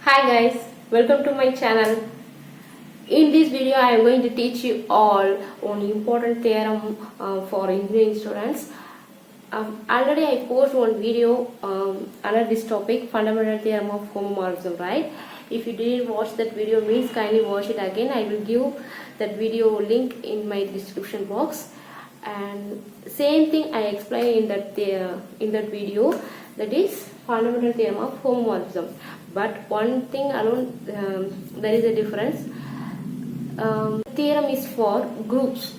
Hi guys, welcome to my channel. In this video I am going to teach you all one important theorem for engineering students. Already I posted one video under this topic, fundamental theorem of homomorphism, right? If you didn't watch that video, means kindly watch it again. I will give that video link in my description box. And same thing I explained in that video, that is fundamental theorem of homomorphism. But one thing alone, there is a difference. Theorem is for groups,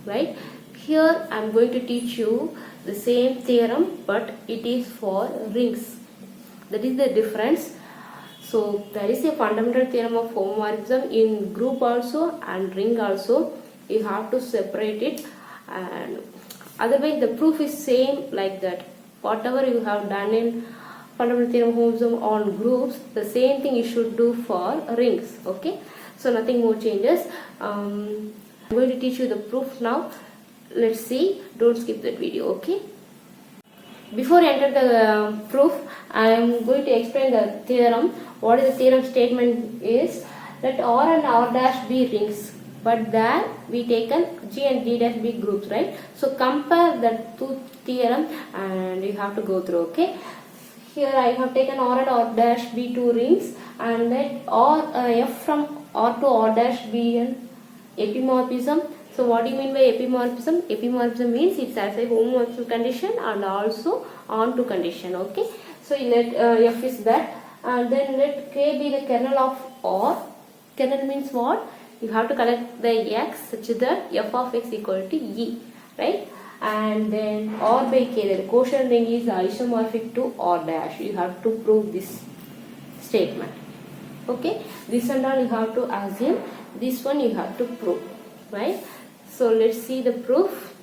right? Here I am going to teach you the same theorem, but it is for rings. That is the difference. So there is a fundamental theorem of homomorphism in group also and ring also. You have to separate it, and otherwise the proof is same like that. Whatever you have done in fundamental theorem of homomorphism on groups, the same thing you should do for rings. Okay, so nothing more changes. I'm going to teach you the proof now. Let's see. Don't skip that video. Okay, before I enter the proof, I am going to explain the theorem. What is the theorem statement is that R and R dash be rings, but there we taken G and G dash be groups, right? So compare the two theorem and you have to go through. Okay, here I have taken R and R dash be two rings, and let F from R to R dash be an epimorphism. So what do you mean by epimorphism? Epimorphism means it has a homomorphism condition and also onto condition. Okay, so let F is that, and then let K be the kernel of R. Kernel means what? You have to collect the X such that F of X equal to E, right? And then R by K, the quotient ring is isomorphic to R dash. You have to prove this statement. Okay, this and all you have to assume, this one you have to prove, right? So let's see the proof.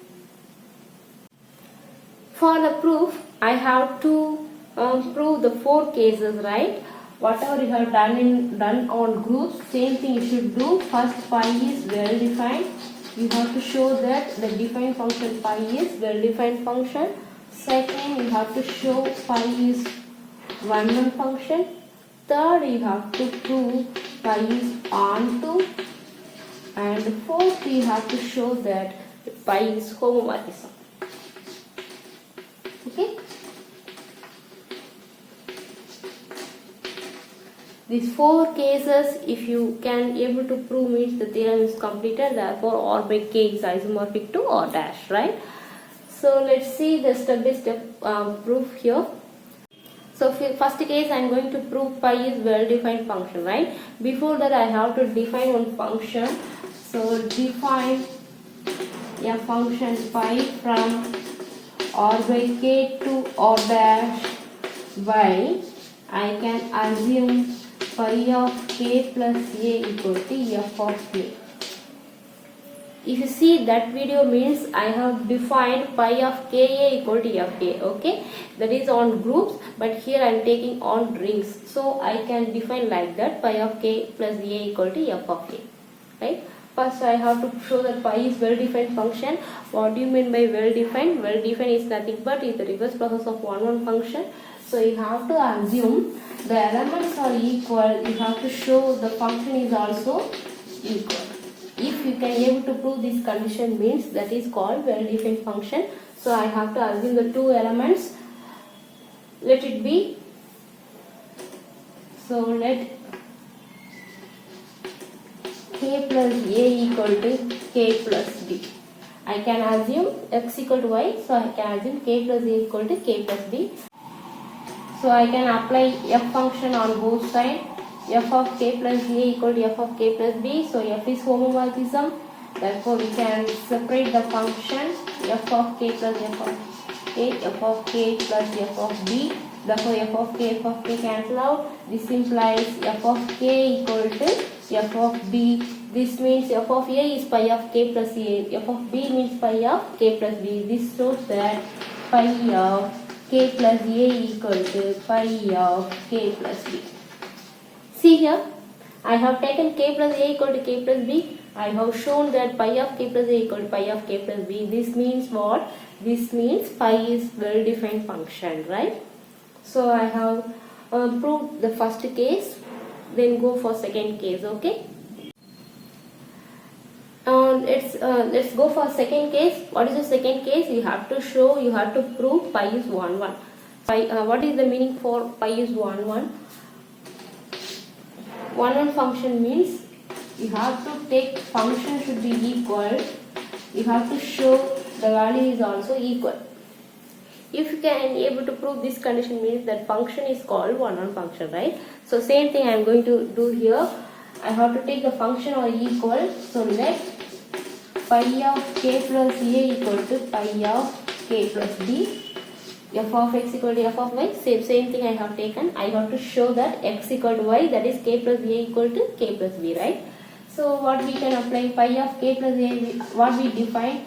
For the proof, I have to prove the four cases, right? Whatever you have done on groups, same thing you should do. First, pi is well defined. You have to show that the defined function pi is well defined function. Second, you have to show pi is one function. Third, you have to prove pi is onto. And fourth, you have to show that pi is homomorphism. Okay. These four cases, if you can able to prove, means the theorem is completed. Therefore, R by K is isomorphic to R dash, right? So let's see the step-by-step proof here. So first case, I am going to prove pi is well-defined function, right? Before that, I have to define one function. So define a function pi from R by K to R dash by, I can assume pi of K plus A equal to F of K. If you see that video, means I have defined pi of Ka equal to Fk. Okay, that is on groups, but here I am taking on rings. So I can define like that, pi of K plus A equal to F of K, right? First I have to show that pi is well defined function. What do you mean by well defined? Well defined is nothing but is the reverse process of one function. So you have to assume the elements are equal. You have to show the function is also equal. If you can able to prove this condition, means that is called well defined function. So I have to assume the two elements. Let it be. So let K plus A equal to K plus B. I can assume X equal to Y. So I can assume K plus A equal to K plus B. So I can apply F function on both sides. F of K plus A equal to F of K plus B. So F is homomorphism. Therefore we can separate the function F of K plus F of K, F of K plus F of B. Therefore F of K cancel out. This implies F of K equal to F of B. This means F of A is pi of K plus A. F of B means pi of K plus B. This shows that pi of K plus A equal to pi of K plus B. See here, I have taken K plus A equal to K plus B. I have shown that pi of K plus A equal to pi of K plus B. This means what? This means pi is well defined function, right? So I have proved the first case. then go for second case. Okay. Let's go for second case. What is the second case? You have to show, you have to prove pi is 1 1. What is the meaning for pi is 1 1? 1 1 function means you have to take function should be equal. You have to show the value is also equal. If you can able to prove this condition means that function is called 1 1 function, right? So same thing I am going to do here. I have to take the function or equal. So let pi of k plus a equal to pi of k plus b. F of x equal to f of y. Same thing I have taken. I have to show that x equal to y, that is k plus a equal to k plus b, right? So what we can apply, pi of k plus a, what we define,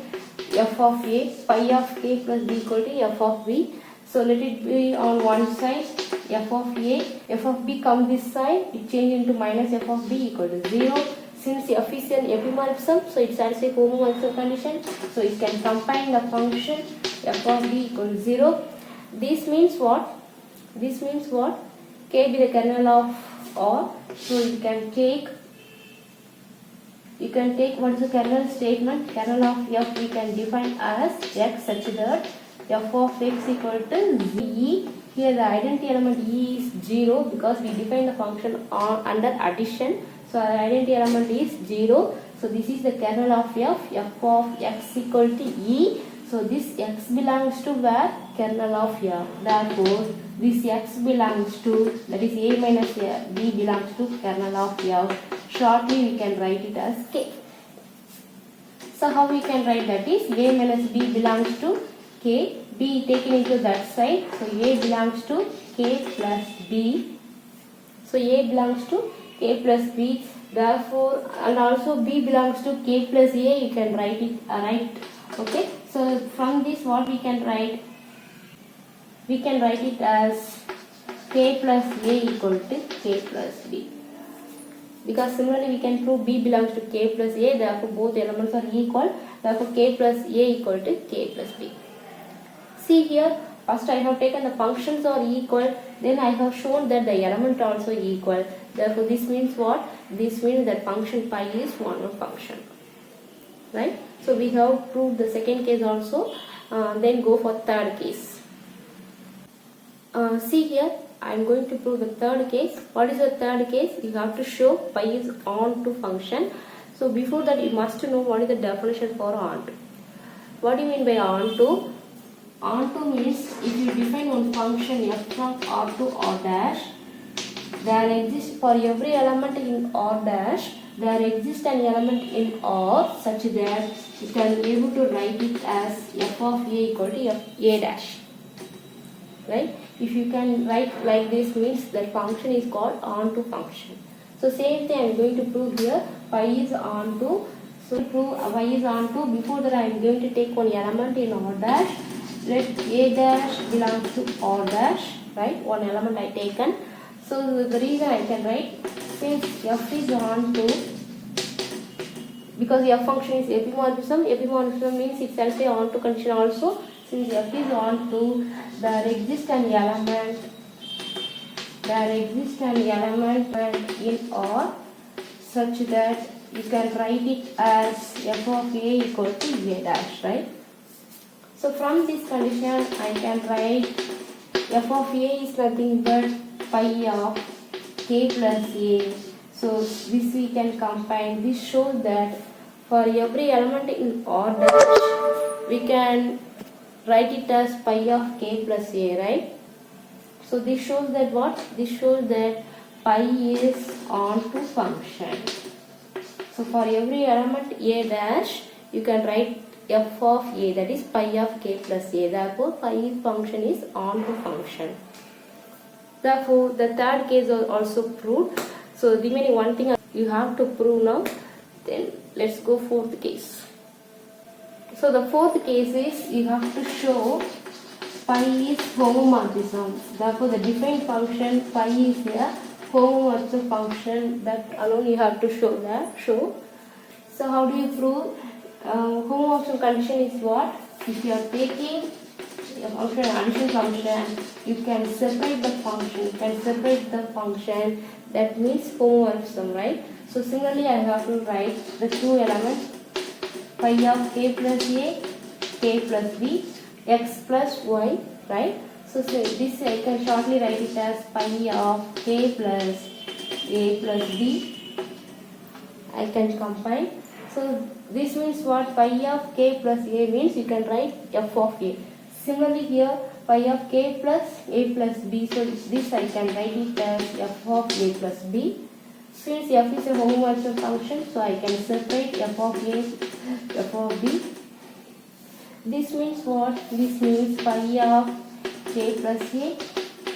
f of a, pi of k plus b equal to f of b. So let it be on one side, f of a, f of b come this side, it change into minus f of b equal to 0. Since f is an epimorphism, so it satisfies homomorphism condition, so it can combine the function f of b equal to 0. This means what? This means what? K be the kernel of R, so you can take what is the kernel statement? Kernel of f we can define as x such that f of x equal to e. Here the identity element e is 0 because we define the function under addition. So the identity element is 0. So this is the kernel of f of x equal to e. So this x belongs to where? Kernel of f. Therefore this x belongs to, that is a minus b belongs to kernel of f. Shortly we can write it as k. So how we can write that is a minus b belongs to k, b taken into that side. So a belongs to k plus b. So a belongs to k plus b. Therefore, and also b belongs to k plus a, you can write it right. Okay. So from this what we can write? We can write it as k plus a equal to k plus b. Because similarly we can prove b belongs to k plus a, therefore both elements are equal, therefore k plus a equal to k plus b. See here, first I have taken the functions are equal, then I have shown that the element also equal. Therefore this means what? This means that function pi is 1 1 function. Right? So we have proved the second case also, then go for third case. See here, I am going to prove the third case. What is the third case? You have to show pi is onto function. So before that you must know what is the definition for onto. What do you mean by onto? Onto means if you define one function f from R to R dash, there exists for every element in R dash, there exists an element in R such that you can be able to write it as f of a equal to f a dash. Right? If you can write like this means that function is called onto function. So same thing I am going to prove here, pi is onto. So to prove pi is onto, before that I am going to take one element in R dash. Let a dash belongs to R dash, right? One element I taken. So the reason I can write, since f is onto, because f function is epimorphism, epimorphism means it satisfies onto condition also. Since f is onto, there exists an element in R such that you can write it as f of a equal to a dash, right? So from this condition I can write f of a is nothing but pi of k plus a. So this we can combine. This shows that for every element in R dash we can write it as pi of k plus a, right? So this shows that what? This shows that pi is onto function. So for every element a dash you can write f of a, that is pi of k plus a. Therefore pi function is onto function. Therefore the third case is also proved. So remaining one thing you have to prove now. Then let's go fourth case. So the fourth case is you have to show pi is homomorphism. Therefore the defined function pi is a homomorphism function, that alone you have to show. So how do you prove? Homomorphism condition is what? If you are taking a function, addition function, you can separate the function. You can separate the function. That means homomorphism, right? So similarly, I have to write the two elements phi of k plus a, k plus b, x plus y, right? So this I can shortly write it as pi of k plus a plus b. I can combine. So this means what? Pi of k plus a means you can write f of a. Similarly here pi of k plus a plus b. So this I can write it as f of a plus b. Since f is a homomorphism function, so I can separate f of a, f of b. This means what? This means pi of k plus a,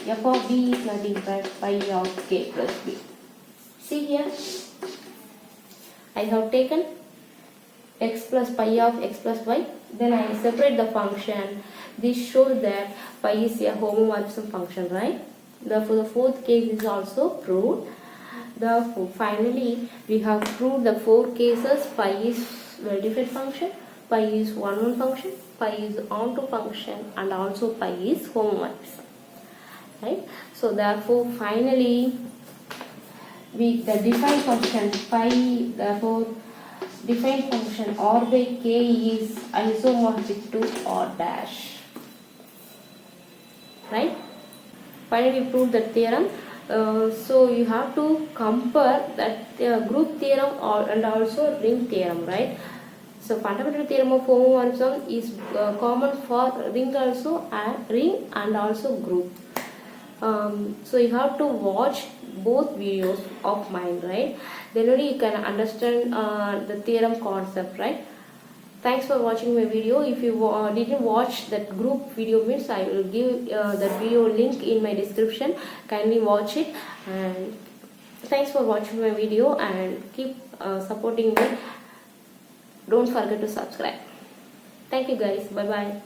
f of b is nothing but pi of k plus b. See here, I have taken x plus pi of x plus y, then I separate the function. This shows that pi is a homomorphism function, right? Therefore, the fourth case is also proved. Therefore, finally, we have proved the four cases. Pi is very different function, pi is one function, pi is onto function, and also pi is homomorphism, right? So, therefore, finally, the defined function pi, therefore, defined function r by k is isomorphic to r dash, right? Finally, we proved the theorem. So you have to compare that group theorem and also ring theorem, right? So fundamental theorem of homomorphism is common for ring also and ring and also group. So you have to watch both videos of mine, right? Then only you can understand the theorem concept, right? Thanks for watching my video. If you didn't watch that group video means, I will give that video link in my description. Kindly watch it, and thanks for watching my video and keep supporting me. Don't forget to subscribe. Thank you guys. Bye bye.